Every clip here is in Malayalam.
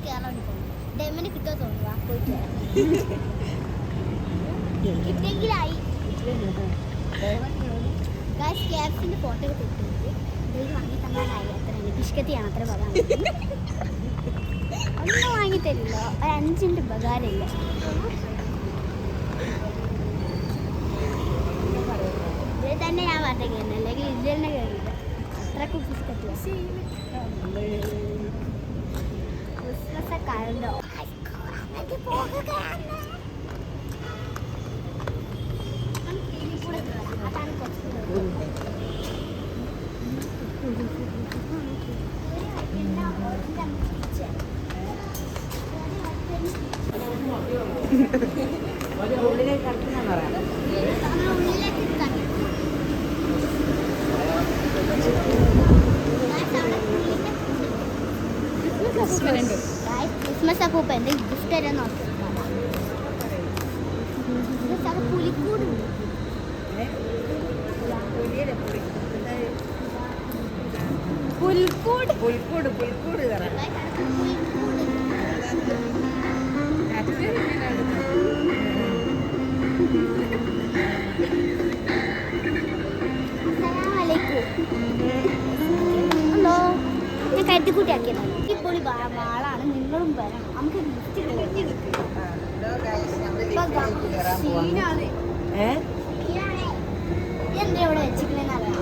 കയറാൻ വേണ്ടി പോകും. ഡെമിന് കിട്ടുമോ തോന്നുക പോയിട്ട് കിട്ടിയെങ്കിലായി. ക്യാപ്സിന്റെ ഫോട്ടോ ഒക്കെ കിട്ടുന്നത് വാങ്ങി തന്നാലായി. അത്ര ബിസ്ക്കറ്റിയാണ് അത്ര പറയാൻ ഒന്നും വാങ്ങി തരില്ല. ഒരു 5 മിനിറ്റ് ഉപകാരമില്ല. ഇതിൽ തന്നെ ഞാൻ പാട്ട് കയറുന്നത്, അല്ലെങ്കിൽ ഇതിൽ തന്നെ കയറില്ല. അത്രക്ക് ബിസ്ക്കറ്റ് ക്രിസ്മസ് ഒക്കെ ആയല്ലോ. അതാണ് കുറച്ച് ഉള്ളിലേക്ക് കടക്കുന്ന പറയാം. ക്രിസ്മസ് അപ്പൂപ്പ എന്തെങ്കിലും ഗിഫ്റ്റ് തരാൻ നോക്കാം. പുലിക്കൂടുണ്ട്. പുൽക്കൂട് പുൽക്കൂട് പുൽക്കൂട് തരാം. ഹലോ, ഞാൻ കരുത്തിക്കുട്ടിയാക്കിയതാണ്. ഇപ്പോൾ വാളാണ്. നിങ്ങളും വരണം. നമുക്ക് എന്താ ഇവിടെ വെച്ചിട്ടുണ്ടെന്ന് അറിയാം.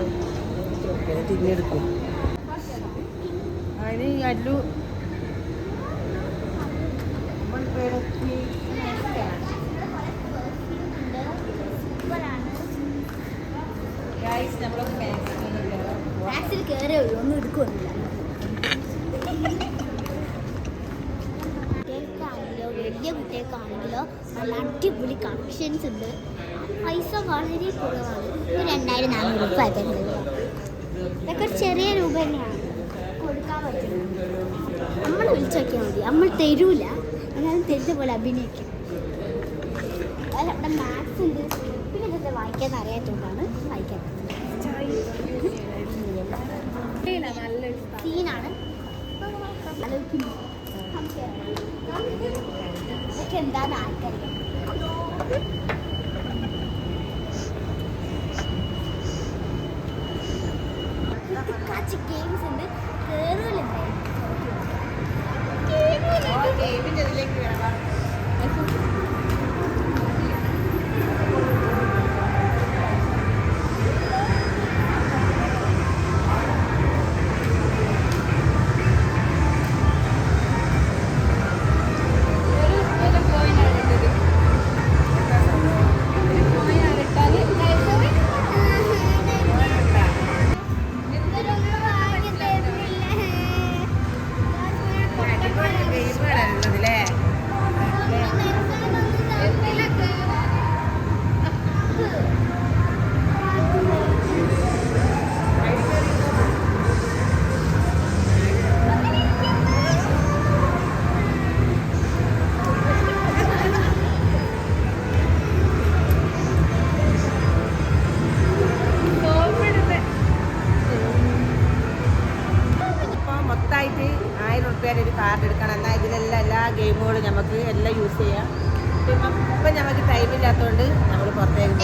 തിന്നെടുക്കും. അതിന് അല്ലു മാക്സിൽ കയറേ ഉള്ളൂ, ഒന്നും എടുക്കുന്നില്ല. കുട്ടികൾക്കാണെങ്കിലോ വലിയ കുട്ടികൾക്കാണെങ്കിലോ നല്ല അടിപൊളി കളക്ഷൻസ് ഉണ്ട്. പൈസ വളരെ കുറവാണ്. 2400 രൂപ തരുന്നത്. ഇതൊക്കെ ഒരു ചെറിയ രൂപ തന്നെയാണ് കൊടുക്കാൻ പറ്റുന്നത്. നമ്മൾ വിളിച്ചു നോക്കിയാൽ മതി. നമ്മൾ തരൂല, എന്നാലും തരുന്ന പോലെ അഭിനയിക്കും. അവിടെ മാത്സ് ഉണ്ട്. പിന്നെ ഇതൊക്കെ വായിക്കാൻ അറിയാത്തതുകൊണ്ടാണ് വായിക്കാൻ സീനാണ്. ഇതൊക്കെ എന്താണ് ആൾക്കാരിക്കാം. ഗെയിംസ് ഉണ്ട്. ഗെയിമിന്റെ ഇതിലേക്ക് വരാം. ഒരു കാർഡ് എടുക്കണം. എന്നാൽ ഇതിലെല്ലാം എല്ലാ ഗെയിമുകളും നമുക്ക് എല്ലാം യൂസ് ചെയ്യാം. ഇപ്പം നമുക്ക് ടൈമില്ലാത്തതുകൊണ്ട് നമ്മൾ പുറത്തേക്ക്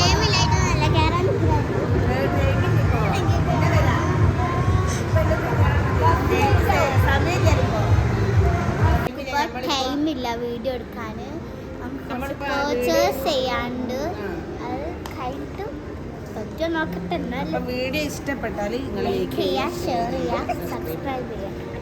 ടൈമില്ല വീഡിയോ എടുക്കാൻ. പർച്ചേസ് ചെയ്യാണ്ട് അത് കഴിഞ്ഞിട്ട് പറ്റുമോ നോക്കട്ടെ. വീഡിയോ ഇഷ്ടപ്പെട്ടാൽ നിങ്ങൾ ലൈക്ക് ചെയ്യുക, ഷെയർ ചെയ്യുക, സബ്സ്ക്രൈബ് ചെയ്യുക.